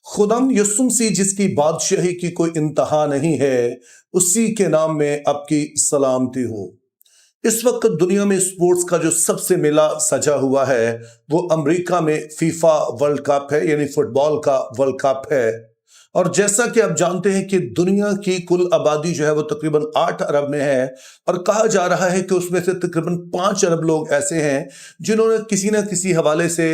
खुदाम यसुम सी जिसकी बादशाही की कोई इंतहा नहीं है, उसी के नाम में आपकी सलामती हो। इस वक्त दुनिया में स्पोर्ट्स का जो सबसे मेला सजा हुआ है वो अमेरिका में फीफा वर्ल्ड कप है, यानी फुटबॉल का वर्ल्ड कप है। और जैसा कि आप जानते हैं कि दुनिया की कुल आबादी जो है वो तकरीबन 8 अरब में है, और कहा जा रहा है कि उसमें से तकरीबन 5 अरब लोग ऐसे हैं जिन्होंने किसी न किसी हवाले से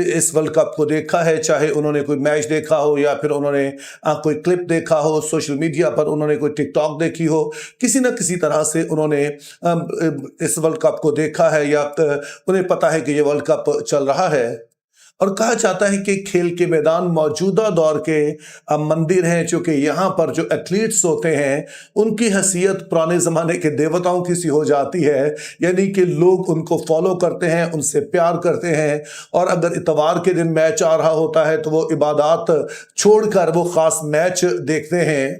इस वर्ल्ड कप को देखा है, चाहे उन्होंने कोई मैच देखा हो या फिर उन्होंने कोई क्लिप देखा हो, सोशल मीडिया पर उन्होंने कोई टिकटॉक देखी हो, किसी न किसी तरह से उन्होंने इस वर्ल्ड कप को देखा है या उन्हें पता है कि ये वर्ल्ड कप चल रहा है। और कहा जाता है कि खेल के मैदान मौजूदा दौर के मंदिर हैं, चूंकि यहाँ पर जो एथलीट्स होते हैं उनकी हैसियत पुराने ज़माने के देवताओं की सी हो जाती है, यानी कि लोग उनको फॉलो करते हैं, उनसे प्यार करते हैं, और अगर इतवार के दिन मैच आ रहा होता है तो वो इबादत छोड़कर वो ख़ास मैच देखते हैं।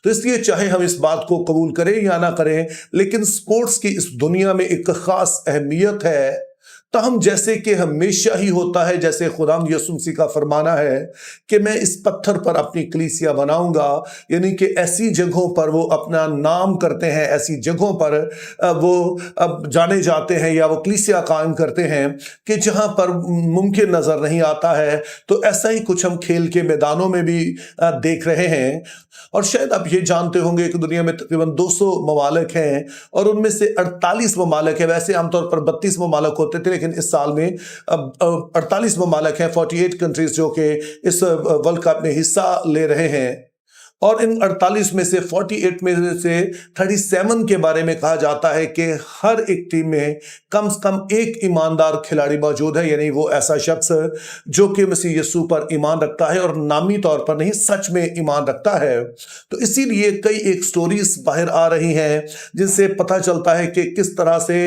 तो इसलिए चाहे हम इस बात को कबूल करें या ना करें, लेकिन स्पोर्ट्स की इस दुनिया में एक ख़ास अहमियत है। ताहम जैसे कि हमेशा ही होता है, जैसे खुदाम यसुम मसीह का फरमाना है कि मैं इस पत्थर पर अपनी कलीसिया बनाऊंगा, यानी कि ऐसी जगहों पर वो अपना नाम करते हैं, ऐसी जगहों पर वो अब जाने जाते हैं या वो कलीसिया कायम करते हैं कि जहां पर मुमकिन नजर नहीं आता है। तो ऐसा ही कुछ हम खेल के मैदानों में भी देख रहे हैं। और शायद आप ये जानते होंगे कि दुनिया में तकरीबन 200 ममालिक हैं और उनमें से 48 ममालिक है। वैसे आमतौर पर 32 ममालिक होते थे, लेकिन इस साल में अब 48 ममालिक हैं, 48 कंट्रीज जो कि इस वर्ल्ड कप में हिस्सा ले रहे हैं। और इन 48 में से 48 में से 37 के बारे में कहा जाता है कि हर एक टीम में कम से कम एक ईमानदार खिलाड़ी मौजूद है, यानी वो ऐसा शख्स जो कि मसीह यीशु पर ईमान रखता है और नामी तौर पर नहीं, सच में ईमान रखता है। तो इसीलिए कई एक स्टोरीज बाहर आ रही हैं जिनसे पता चलता है कि किस तरह से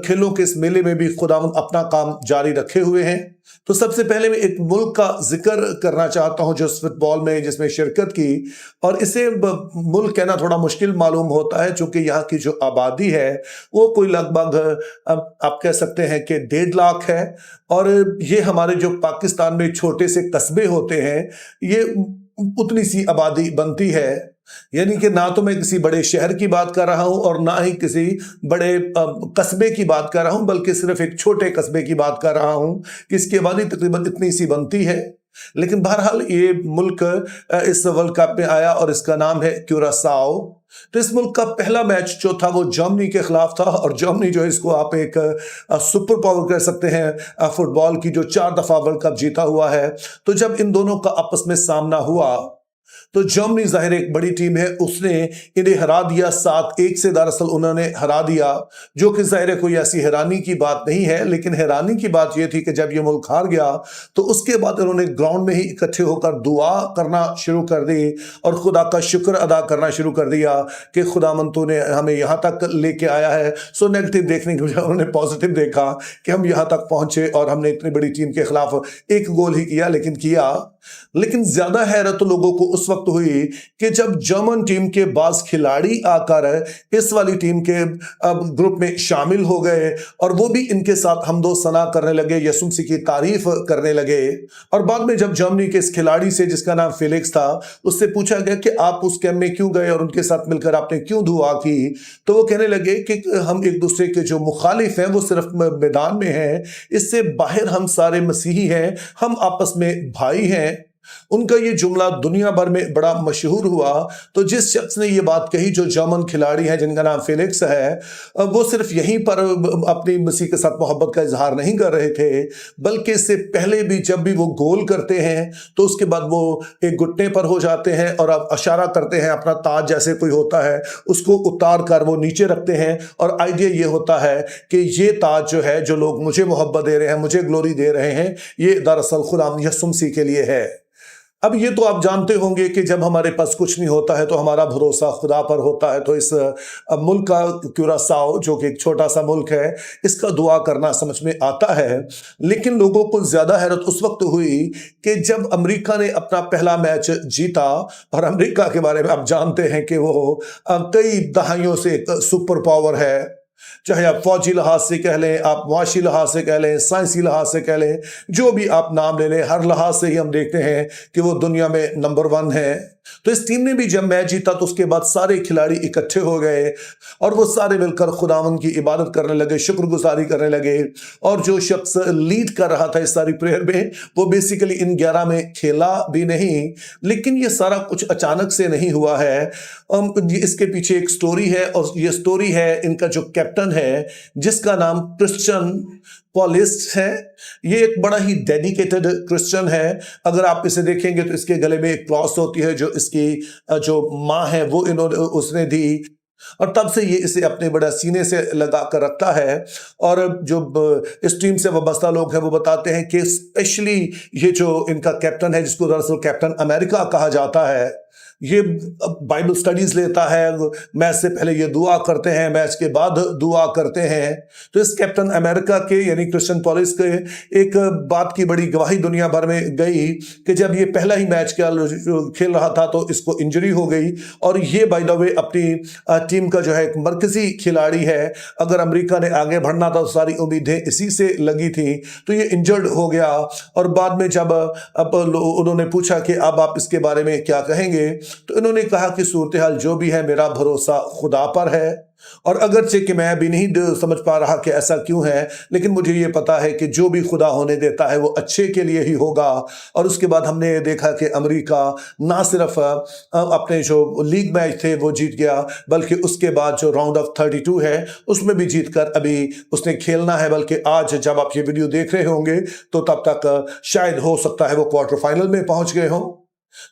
खेलों के इस मेले में भी खुदावंद अपना काम जारी रखे हुए हैं। तो सबसे पहले मैं एक मुल्क का जिक्र करना चाहता हूं जो इस फुटबॉल में जिसमें शिरकत की, और इसे मुल्क कहना थोड़ा मुश्किल मालूम होता है क्योंकि यहाँ की जो आबादी है वो कोई लगभग आप कह सकते हैं कि 1.5 लाख है। और ये हमारे जो पाकिस्तान में छोटे से कस्बे होते हैं ये उतनी सी आबादी बनती है, यानी कि ना तो मैं किसी बड़े शहर की बात कर रहा हूं और ना ही किसी बड़े कस्बे की बात कर रहा हूं, बल्कि सिर्फ एक छोटे कस्बे की बात कर रहा हूं कि इसकी आबादी तकरीबन इतनी सी बनती है। लेकिन बहरहाल ये मुल्क इस वर्ल्ड कप में आया और इसका नाम है क्यूरासाओ। तो इस मुल्क का पहला मैच जो था वो जर्मनी के खिलाफ था, और जर्मनी जो है इसको आप एक सुपर पावर कह सकते हैं फुटबॉल की, जो 4 दफा वर्ल्ड कप जीता हुआ है। तो जब इन दोनों का आपस में सामना हुआ तो जर्मनी जाहिर एक बड़ी टीम है, उसने इन्हें हरा दिया 7-1 से। दरअसल उन्होंने हरा दिया, जो कि जाहिर कोई ऐसी हैरानी की बात नहीं है, लेकिन हैरानी की बात यह थी कि जब ये मुल्क हार गया तो उसके बाद उन्होंने ग्राउंड में ही इकट्ठे होकर दुआ करना शुरू कर दी और खुदा का शुक्र अदा करना शुरू कर दिया कि खुदावंद तूने हमें यहाँ तक लेके आया है। सो नेगेटिव देखने की बजाय उन्होंने पॉजिटिव देखा कि हम यहाँ तक पहुंचे और हमने इतनी बड़ी टीम के खिलाफ एक गोल ही किया, लेकिन किया। लेकिन ज्यादा हैरत लोगों को उस वक्त हुई कि जब जर्मन टीम के बाज खिलाड़ी आकर इस वाली टीम के ग्रुप में शामिल हो गए और वो भी इनके साथ हमदो सना करने लगे, यसुम मसीह की तारीफ करने लगे। और बाद में जब जर्मनी के इस खिलाड़ी से, जिसका नाम फेलिक्स था, उससे पूछा गया कि आप उस कैंप में क्यों गए और उनके साथ मिलकर आपने क्यों दुआ की, तो वो कहने लगे कि हम एक दूसरे के जो मुखालिफ हैं वो सिर्फ मैदान में हैं, इससे बाहर हम सारे मसीही हैं, हम आपस में भाई हैं। उनका ये जुमला दुनिया भर में बड़ा मशहूर हुआ। तो जिस शख्स ने ये बात कही, जो जर्मन खिलाड़ी हैं जिनका नाम फेलिक्स है, वो सिर्फ यहीं पर अपनी मसीह के साथ मोहब्बत का इजहार नहीं कर रहे थे, बल्कि इससे पहले भी जब भी वो गोल करते हैं तो उसके बाद वो एक घुटने पर हो जाते हैं और अब इशारा करते हैं, अपना ताज जैसे कोई होता है उसको उतार कर वो नीचे रखते हैं। और आइडिया ये होता है कि ये ताज जो है, जो लोग मुझे मोहब्बत दे रहे हैं, मुझे ग्लोरी दे रहे हैं, ये दरअसल खुदा यसुम मसीह के लिए है। अब ये तो आप जानते होंगे कि जब हमारे पास कुछ नहीं होता है तो हमारा भरोसा खुदा पर होता है। तो इस मुल्क का क्यूरासाओ, जो कि एक छोटा सा मुल्क है, इसका दुआ करना समझ में आता है। लेकिन लोगों को ज्यादा हैरत उस वक्त हुई कि जब अमेरिका ने अपना पहला मैच जीता, और अमेरिका के बारे में आप जानते हैं कि वो कई दहाइयों से एक सुपर पावर है, चाहे आप फौजी लिहाज से कह लें, आप मुआशी लिहाज से कह लें, साइंसी लिहाज से कह लें, जो भी आप नाम ले लें, हर लिहाज से ही हम देखते हैं कि वो दुनिया में नंबर 1 है। तो इस टीम ने भी जब मैच जीता तो उसके बाद सारे खिलाड़ी इकट्ठे हो गए और वो सारे मिलकर खुदावंद की इबादत करने लगे, शुक्रगुजारी करने लगे। और जो शख्स लीड कर रहा था इस सारी प्रेयर में, वो बेसिकली इन 11 में खेला भी नहीं, लेकिन ये सारा कुछ अचानक से नहीं हुआ है। इसके पीछे एक स्टोरी है और ये स्टोरी है इनका जो कैप्टन है, जिसका नाम क्रिश्चियन पॉलिस्ट है। ये एक बड़ा ही डेडिकेटेड क्रिश्चियन है। अगर आप इसे देखेंगे तो इसके गले में एक क्रॉस होती है जो इसकी जो माँ है वो उसने दी, और तब से ये इसे अपने बड़ा सीने से लगा कर रखता है। और जो इस टीम से वाबस्ता लोग हैं वो बताते हैं कि स्पेशली ये जो इनका कैप्टन है, जिसको दरअसल कैप्टन अमेरिका कहा जाता है, ये बाइबल स्टडीज लेता है, मैच से पहले ये दुआ करते हैं, मैच के बाद दुआ करते हैं। तो इस कैप्टन अमेरिका के यानी क्रिश्चियन पॉलिस के एक बात की बड़ी गवाही दुनिया भर में गई कि जब ये पहला ही मैच खेल रहा था तो इसको इंजरी हो गई, और ये बाय द वे अपनी टीम का जो है एक मरकजी खिलाड़ी है। अगर अमेरिका ने आगे बढ़ना था तो सारी उम्मीदें इसी से लगी थी, तो ये इंजर्ड हो गया। और बाद में जब उन्होंने पूछा कि अब आप इसके बारे में क्या कहेंगे, तो इन्होंने कहा कि सूरत हाल जो भी है, मेरा भरोसा खुदा पर है। और अगरचे कि मैं अभी नहीं समझ पा रहा कि ऐसा क्यों है, लेकिन मुझे ये पता है कि जो भी खुदा होने देता है वो अच्छे के लिए ही होगा। और उसके बाद हमने देखा कि अमेरिका ना सिर्फ अपने जो लीग मैच थे वो जीत गया, बल्कि उसके बाद जो राउंड ऑफ 32 है उसमें भी जीतकर अभी उसने खेलना है। बल्कि आज जब आप ये वीडियो देख रहे होंगे तो तब तक शायद हो सकता है वो क्वार्टर फाइनल में पहुंच गए हों।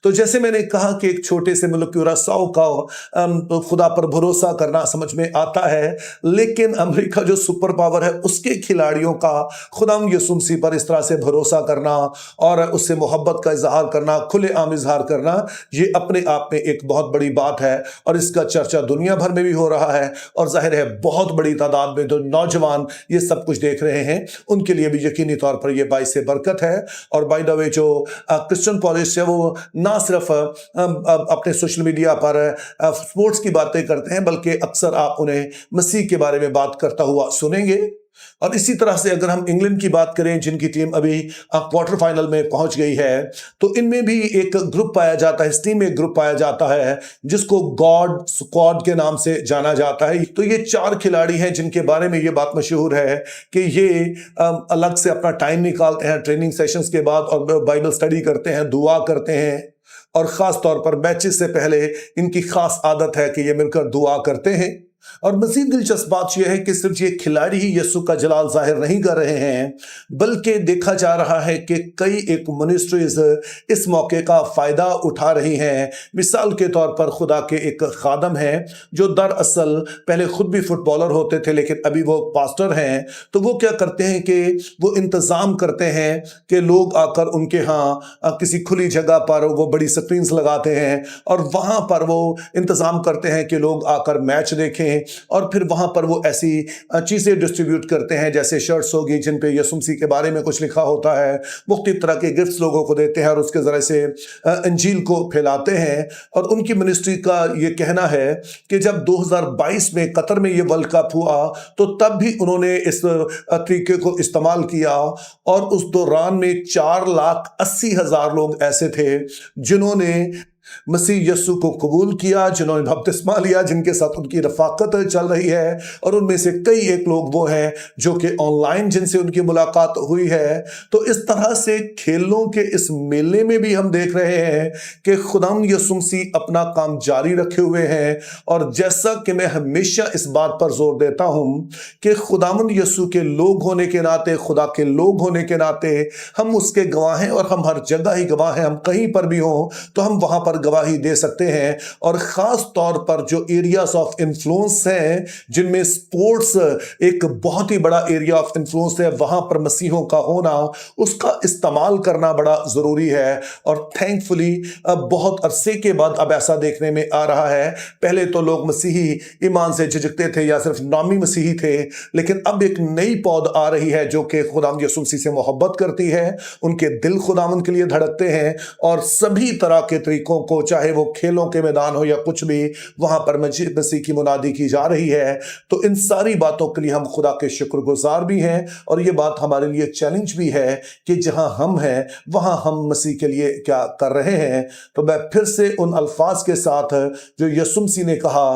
तो जैसे मैंने कहा कि एक छोटे से मुल्क क्यूरासाओ का खुदा पर भरोसा करना समझ में आता है, लेकिन अमेरिका जो सुपर पावर है उसके खिलाड़ियों का खुदाम यीशु मसीह पर इस तरह से भरोसा करना और उससे मोहब्बत का इजहार करना, खुलेआम इजहार करना, ये अपने आप में एक बहुत बड़ी बात है। और इसका चर्चा दुनिया भर में भी हो रहा है, और जाहिर है बहुत बड़ी तादाद में जो नौजवान ये सब कुछ देख रहे हैं उनके लिए भी यकीनी तौर पर यह बाइस बरकत है। और बाय द वे जो क्रिश्चियन पॉलिस है वो ना सिर्फ अपने सोशल मीडिया पर स्पोर्ट्स की बातें करते हैं, बल्कि अक्सर आप उन्हें मसीह के बारे में बात करता हुआ सुनेंगे। और इसी तरह से अगर हम इंग्लैंड की बात करें, जिनकी टीम अभी क्वार्टर फाइनल में पहुंच गई है, तो इनमें भी एक ग्रुप पाया जाता है, इस टीम में एक ग्रुप पाया जाता है जिसको गॉड स्क्वाड के नाम से जाना जाता है। तो ये 4 खिलाड़ी हैं जिनके बारे में ये बात मशहूर है कि ये अलग से अपना टाइम निकालते हैं ट्रेनिंग सेशंस के बाद और बाइबल स्टडी करते हैं, दुआ करते हैं, और खास तौर पर मैचेस से पहले इनकी खास आदत है कि ये मिलकर दुआ करते हैं। और मज़ीद दिलचस्प बात यह है कि सिर्फ ये खिलाड़ी ही यीशु का जलाल जाहिर नहीं कर रहे हैं, बल्कि देखा जा रहा है कि कई एक मिनिस्ट्रीज इस मौके का फ़ायदा उठा रही हैं। मिसाल के तौर पर खुदा के एक खादम हैं जो दरअसल पहले खुद भी फुटबॉलर होते थे, लेकिन अभी वो पास्टर हैं। तो वो क्या करते हैं कि वो इंतज़ाम करते हैं कि लोग आकर उनके यहाँ किसी खुली जगह पर वो बड़ी स्क्रीन्स लगाते हैं, और वहाँ पर वो इंतज़ाम करते हैं कि लोग आकर मैच देखें, और फिर वहां पर वो ऐसी चीजें डिस्ट्रीब्यूट करते हैं जैसे शर्ट्स होगी जिन पे यीशु मसीह के बारे में कुछ लिखा होता है, मुख्तलिफ तरह के गिफ्ट्स लोगों को देते हैं और उसके जरिए से इंजील को फैलाते हैं। और उनकी मिनिस्ट्री का ये कहना है कि जब 2022 में कतर में ये वर्ल्ड कप हुआ तो तब भी उन्होंने इस तरीके को इस्तेमाल किया, और उस दौरान में 4,80,000 लोग ऐसे थे जिन्होंने मसीह यीशु को कबूल किया, जिन्होंने बपतिस्मा लिया, जिनके साथ उनकी रफाकत चल रही है। और उनमें से कई एक लोग वो हैं जो कि ऑनलाइन जिनसे उनकी मुलाकात हुई है। तो इस तरह से खेलों के इस मेले में भी हम देख रहे हैं कि खुदाम यीशु मसीह अपना काम जारी रखे हुए हैं। और जैसा कि मैं हमेशा इस बात पर जोर देता हूं कि खुदाम यीशु के लोग होने के नाते, खुदा के लोग होने के नाते हम उसके गवाह हैं, और हम हर जगह ही गवाह हैं। हम कहीं पर भी हों तो हम वहां पर गवाही दे सकते हैं। और खास तौर पर जो एरियाज ऑफ इन्फ्लुएंस हैं, जिनमें स्पोर्ट्स एक बहुत ही बड़ा एरिया ऑफ इन्फ्लुएंस है, वहां पर मसीहों का होना, उसका इस्तेमाल करना बड़ा जरूरी है। और थैंकफुली अब बहुत अरसे के बाद अब ऐसा देखने में आ रहा है। पहले तो लोग मसीही ईमान से झिझकते थे या सिर्फ नामी मसीही थे, लेकिन अब एक नई पौध आ रही है जो कि खुदाम यीशु मसीह से मोहब्बत करती है, उनके दिल खुदाम के लिए धड़कते हैं और सभी तरह के तरीकों को, चाहे वो खेलों के मैदान हो या कुछ भी, वहां पर मसीह की मुनादी की जा रही है। तो इन सारी बातों के लिए हम खुदा के शुक्रगुजार भी हैं, और ये बात हमारे लिए चैलेंज भी है कि जहां हम हैं वहां हम मसीह के लिए क्या कर रहे हैं। तो मैं फिर से उन अल्फाज के साथ जो यीशु मसीह ने कहा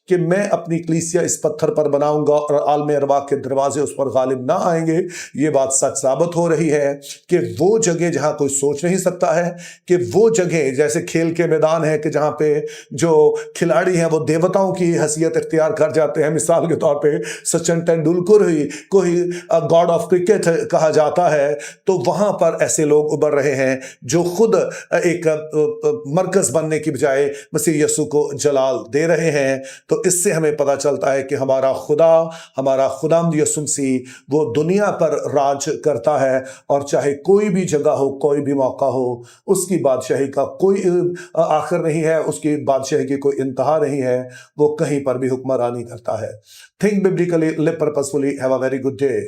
कि मैं अपनी कलीसिया इस पत्थर पर बनाऊंगा और आलम अरवा के दरवाजे उस पर गालिब ना आएंगे, ये बात सच साबित हो रही है कि वो जगह जहां कोई सोच नहीं सकता है, कि वो जगह जैसे खेल के मैदान है कि जहां पे जो खिलाड़ी हैं वो देवताओं की हैसियत इख्तियार कर जाते हैं। मिसाल के तौर पे सचिन तेंदुलकर ही को ही गॉड ऑफ क्रिकेट कहा जाता है। तो वहां पर ऐसे लोग उभर रहे हैं जो खुद एक मरकज बनने की बजाय मसीह यीशु को जलाल दे रहे हैं। तो इससे हमें पता चलता है कि हमारा खुदावंद यीशु मसीह वो दुनिया पर राज करता है, और चाहे कोई भी जगह हो, कोई भी मौका हो, उसकी बादशाही का कोई आखिर नहीं है, उसकी बादशाही की कोई इंतहा नहीं है, वो कहीं पर भी हुक्मरानी करता है। Think biblically, live purposefully, have a very good day.